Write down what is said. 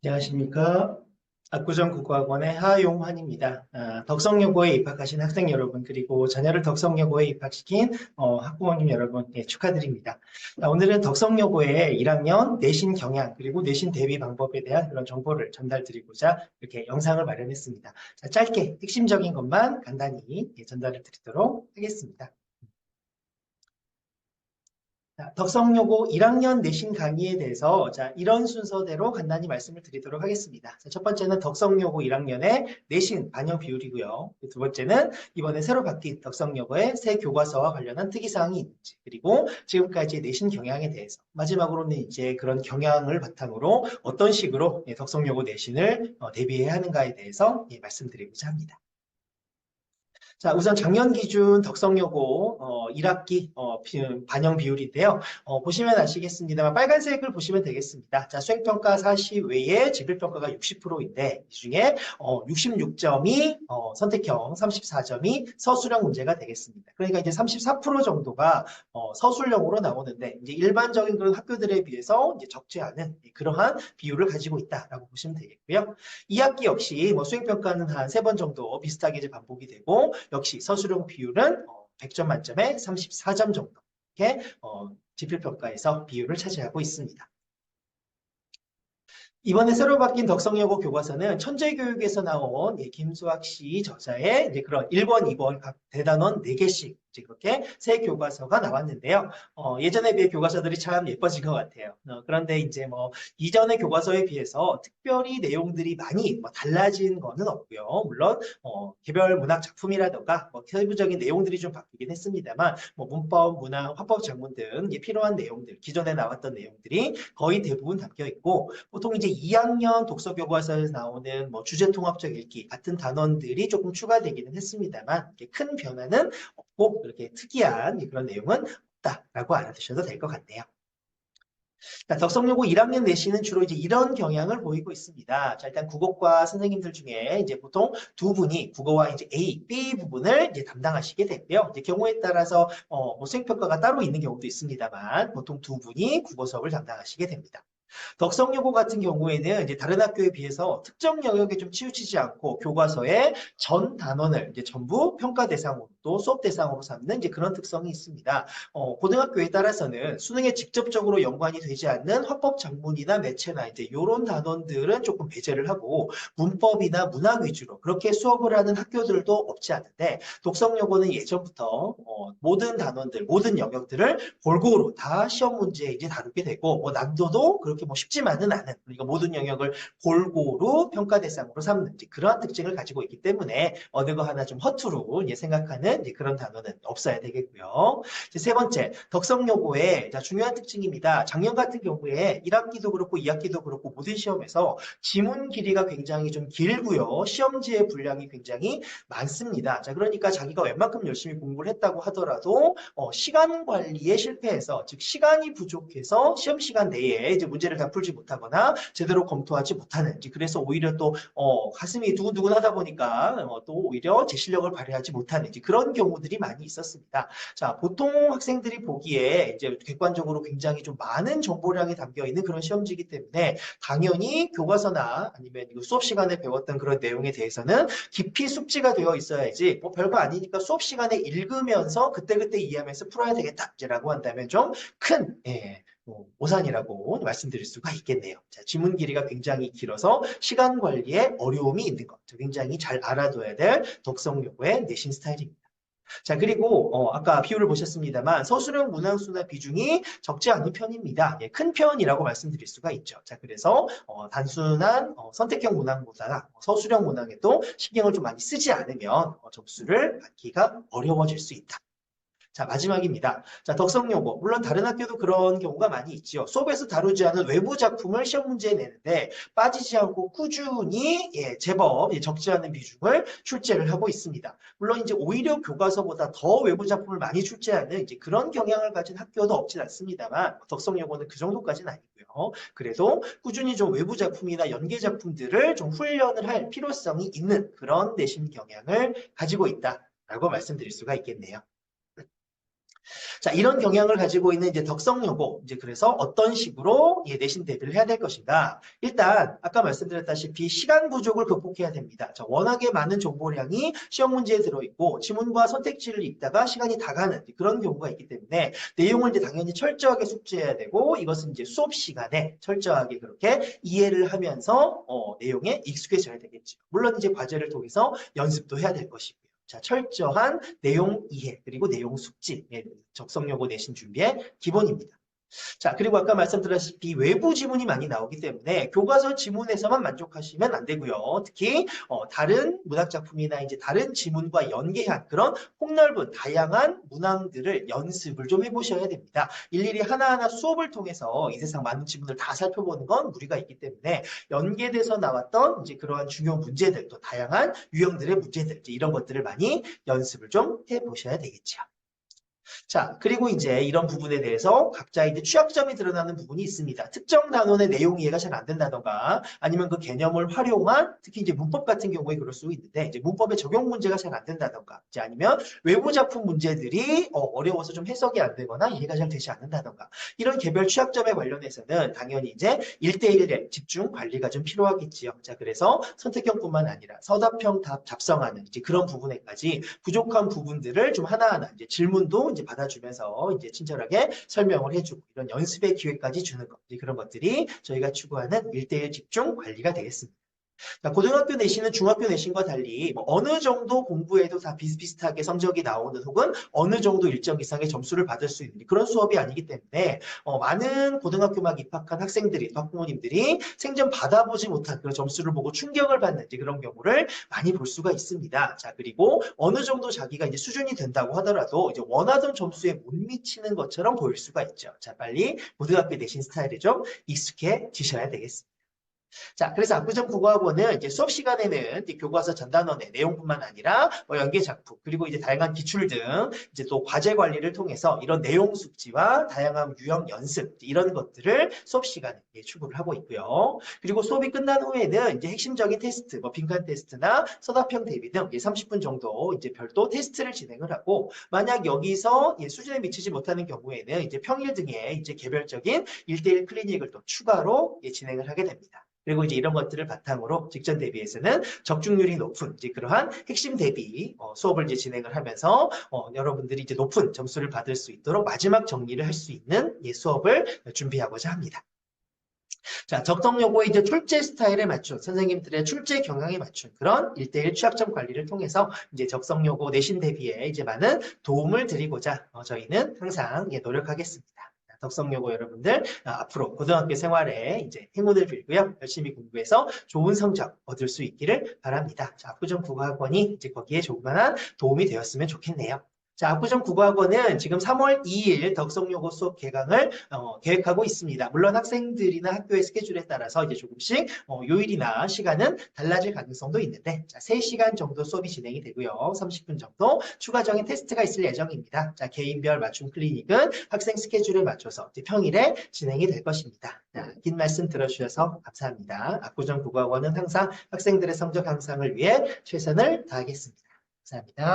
안녕하십니까. 압구정국어학원의 하용환입니다. 덕성여고에 입학하신 학생 여러분, 그리고 자녀를 덕성여고에 입학시킨 학부모님 여러분, 예, 축하드립니다. 오늘은 덕성여고의 1학년 내신 경향, 그리고 내신 대비 방법에 대한 그런 정보를 전달드리고자 이렇게 영상을 마련했습니다. 자, 짧게 핵심적인 것만 간단히 전달을 드리도록 하겠습니다. 자, 덕성여고 1학년 내신 강의에 대해서 이런 순서대로 간단히 말씀을 드리도록 하겠습니다. 자, 첫 번째는 덕성여고 1학년의 내신 반영 비율이고요. 두 번째는 이번에 새로 바뀐 덕성여고의 새 교과서와 관련한 특이사항이 있는지, 그리고 지금까지의 내신 경향에 대해서, 마지막으로는 이제 그런 경향을 바탕으로 어떤 식으로 덕성여고 내신을 대비해야 하는가에 대해서 말씀드리고자 합니다. 자, 우선 작년 기준 덕성여고 1학기 반영 비율인데요. 보시면 아시겠습니다만 빨간색을 보시면 되겠습니다. 자, 수행평가 40 외에 지필평가가 60%인데 이 중에 66점이 선택형, 34점이 서술형 문제가 되겠습니다. 그러니까 이제 34% 정도가 서술형으로 나오는데 이제 일반적인 그런 학교들에 비해서 이제 적지 않은 그러한 비율을 가지고 있다라고 보시면 되겠고요. 2학기 역시 뭐 수행평가는 한 3번 정도 비슷하게 이제 반복이 되고 역시 서술형 비율은 100점 만점에 34점 정도 이렇게 지필평가에서 비율을 차지하고 있습니다. 이번에 새로 바뀐 덕성여고 교과서는 천재교육에서 나온 김수학 씨 저자의 이제 그런 1권, 2권 각 대단원 4개씩 이제 그렇게 새 교과서가 나왔는데요. 예전에 비해 교과서들이 참 예뻐진 것 같아요. 그런데 이제 뭐 이전의 교과서에 비해서 특별히 내용들이 많이 뭐 달라진 거는 없고요. 물론 개별 문학 작품이라든가 뭐 세부적인 내용들이 좀 바뀌긴 했습니다만 뭐 문법, 문학, 화법, 작문 등 필요한 내용들, 기존에 나왔던 내용들이 거의 대부분 담겨 있고 보통 이제 2학년 독서교과서에서 나오는 뭐 주제통합적 읽기 같은 단원들이 조금 추가되기는 했습니다만 큰 변화는 없고 그렇게 특이한 그런 내용은 없다라고 알아두셔도 될 것 같네요. 자, 덕성여고 1학년 내신은 주로 이제 이런 경향을 보이고 있습니다. 자, 일단 국어과 선생님들 중에 이제 보통 두 분이 국어와 이제 A, B 부분을 이제 담당하시게 되고요. 이제 경우에 따라서 뭐 수행평가가 따로 있는 경우도 있습니다만 보통 두 분이 국어 수업을 담당하시게 됩니다. 덕성여고 같은 경우에는 이제 다른 학교에 비해서 특정 영역에 좀 치우치지 않고 교과서의 전 단원을 이제 전부 평가 대상으로 또 수업 대상으로 삼는 이제 그런 특성이 있습니다. 고등학교에 따라서는 수능에 직접적으로 연관이 되지 않는 화법 작문이나 매체나 이제 이런 단원들은 조금 배제를 하고 문법이나 문학 위주로 그렇게 수업을 하는 학교들도 없지 않은데 독성여고는 예전부터 모든 단원들, 모든 영역들을 골고루 다 시험 문제에 이제 다루게 되고 뭐 난도도 그렇게 뭐 쉽지만은 않은 그러니까 모든 영역을 골고루 평가 대상으로 삼는 그러한 특징을 가지고 있기 때문에 어느 거 하나 좀 허투루 이제 생각하는 이제 그런 단어는 없어야 되겠고요. 이제 세 번째, 덕성여고의 중요한 특징입니다. 작년 같은 경우에 1학기도 그렇고 2학기도 그렇고 모든 시험에서 지문 길이가 굉장히 좀 길고요. 시험지의 분량이 굉장히 많습니다. 자, 그러니까 자기가 웬만큼 열심히 공부를 했다고 하더라도 시간 관리에 실패해서 즉 시간이 부족해서 시험 시간 내에 이제 문제를 다 풀지 못하거나 제대로 검토하지 못하는 그래서 오히려 또 가슴이 두근두근하다 보니까 또 오히려 제 실력을 발휘하지 못하는 그런 경우들이 많이 있었습니다. 자, 보통 학생들이 보기에 이제 객관적으로 굉장히 좀 많은 정보량이 담겨 있는 그런 시험지이기 때문에 당연히 교과서나 아니면 수업 시간에 배웠던 그런 내용에 대해서는 깊이 숙지가 되어 있어야지 뭐 별거 아니니까 수업 시간에 읽으면서 그때그때 이해하면서 풀어야 되겠다라고 한다면 좀 큰 오산이라고 말씀드릴 수가 있겠네요. 자, 지문 길이가 굉장히 길어서 시간 관리에 어려움이 있는 것 굉장히 잘 알아둬야 될 덕성여고의 내신 스타일입니다. 자, 그리고 아까 비율을 보셨습니다만 서술형 문항수나 비중이 적지 않은 편입니다. 예, 큰 편이라고 말씀드릴 수가 있죠. 자, 그래서 단순한 선택형 문항보다 서술형 문항에도 신경을 좀 많이 쓰지 않으면 점수를 받기가 어려워질 수 있다. 자, 마지막입니다. 자, 덕성여고. 물론 다른 학교도 그런 경우가 많이 있죠. 수업에서 다루지 않은 외부 작품을 시험 문제에 내는데 빠지지 않고 꾸준히 제법 적지 않은 비중을 출제를 하고 있습니다. 물론 이제 오히려 교과서보다 더 외부 작품을 많이 출제하는 이제 그런 경향을 가진 학교도 없진 않습니다만 덕성여고는 그 정도까지는 아니고요. 그래도 꾸준히 좀 외부 작품이나 연계 작품들을 좀 훈련을 할 필요성이 있는 그런 내신 경향을 가지고 있다라고 말씀드릴 수가 있겠네요. 자, 이런 경향을 가지고 있는 이제 덕성여고, 이제 그래서 어떤 식으로 내신 대비를 해야 될 것인가. 일단, 아까 말씀드렸다시피 시간 부족을 극복해야 됩니다. 자, 워낙에 많은 정보량이 시험 문제에 들어있고, 지문과 선택지를 읽다가 시간이 다 가는 그런 경우가 있기 때문에 내용을 이제 당연히 철저하게 숙지해야 되고, 이것은 이제 수업 시간에 철저하게 그렇게 이해를 하면서, 내용에 익숙해져야 되겠죠. 물론 이제 과제를 통해서 연습도 해야 될 것이고요. 자, 철저한 내용 이해, 그리고 내용 숙지, 적성여고 내신 준비의 기본입니다. 자, 그리고 아까 말씀드렸다시피 외부 지문이 많이 나오기 때문에 교과서 지문에서만 만족하시면 안 되고요. 특히 다른 문학작품이나 이제 다른 지문과 연계한 그런 폭넓은 다양한 문항들을 연습을 좀 해보셔야 됩니다. 일일이 하나하나 수업을 통해서 이 세상 많은 지문을 다 살펴보는 건 무리가 있기 때문에 연계돼서 나왔던 이제 그러한 중요 문제들, 또 다양한 유형들의 문제들, 이제 이런 것들을 많이 연습을 좀 해보셔야 되겠죠. 자, 그리고 이제 이런 부분에 대해서 각자 이제 취약점이 드러나는 부분이 있습니다. 특정 단원의 내용 이해가 잘 안 된다던가 아니면 그 개념을 활용한 특히 이제 문법 같은 경우에 그럴 수 있는데 이제 문법의 적용 문제가 잘 안 된다던가 이제 아니면 외부 작품 문제들이 어려워서 좀 해석이 안 되거나 이해가 잘 되지 않는다던가 이런 개별 취약점에 관련해서는 당연히 이제 1대1의 집중 관리가 좀 필요하겠지요. 자, 그래서 선택형뿐만 아니라 서답형 답 작성하는 이제 그런 부분에까지 부족한 부분들을 좀 하나하나 이제 질문도 이제 받아주면서 이제 친절하게 설명을 해주고 이런 연습의 기회까지 주는 것, 그런 것들이 저희가 추구하는 1대1 집중 관리가 되겠습니다. 자, 고등학교 내신은 중학교 내신과 달리 뭐 어느 정도 공부해도 다 비슷비슷하게 성적이 나오는 혹은 어느 정도 일정 이상의 점수를 받을 수 있는 그런 수업이 아니기 때문에 많은 고등학교 막 입학한 학생들이, 학부모님들이 생전 받아보지 못한 그런 점수를 보고 충격을 받는 그런 경우를 많이 볼 수가 있습니다. 자, 그리고 어느 정도 자기가 이제 수준이 된다고 하더라도 이제 원하던 점수에 못 미치는 것처럼 보일 수가 있죠. 자, 빨리 고등학교 내신 스타일에 좀 익숙해지셔야 되겠습니다. 자, 그래서 압구정 국어학원은 이제 수업 시간에는 이제 교과서 전단원의 내용뿐만 아니라 뭐 연계 작품 그리고 이제 다양한 기출 등 이제 또 과제 관리를 통해서 이런 내용 숙지와 다양한 유형 연습 이런 것들을 수업 시간에 추구를 하고 있고요. 그리고 수업이 끝난 후에는 이제 핵심적인 테스트, 뭐 빈칸 테스트나 서답형 대비 등 30분 정도 이제 별도 테스트를 진행을 하고 만약 여기서 수준에 미치지 못하는 경우에는 이제 평일 등의 이제 개별적인 1대1 클리닉을 또 추가로 진행을 하게 됩니다. 그리고 이제 이런 것들을 바탕으로 직전 대비에서는 적중률이 높은 이제 그러한 핵심 대비 수업을 이제 진행을 하면서 여러분들이 이제 높은 점수를 받을 수 있도록 마지막 정리를 할 수 있는 수업을 준비하고자 합니다. 자, 적성여고의 이제 출제 스타일에 맞춘 선생님들의 출제 경향에 맞춘 그런 1대1 취약점 관리를 통해서 이제 적성여고 내신 대비에 이제 많은 도움을 드리고자 저희는 항상 노력하겠습니다. 덕성여고 여러분들 앞으로 고등학교 생활에 이제 행운을 빌고요. 열심히 공부해서 좋은 성적 얻을 수 있기를 바랍니다. 자, 압구정 국어학원이 이제 거기에 조그만한 도움이 되었으면 좋겠네요. 자, 압구정 국어학원은 지금 3월 2일 덕성여고 수업 개강을 계획하고 있습니다. 물론 학생들이나 학교의 스케줄에 따라서 이제 조금씩 요일이나 시간은 달라질 가능성도 있는데 자, 3시간 정도 수업이 진행이 되고요. 30분 정도 추가적인 테스트가 있을 예정입니다. 자, 개인별 맞춤 클리닉은 학생 스케줄에 맞춰서 이제 평일에 진행이 될 것입니다. 자, 긴 말씀 들어주셔서 감사합니다. 압구정 국어학원은 항상 학생들의 성적 향상을 위해 최선을 다하겠습니다. 감사합니다.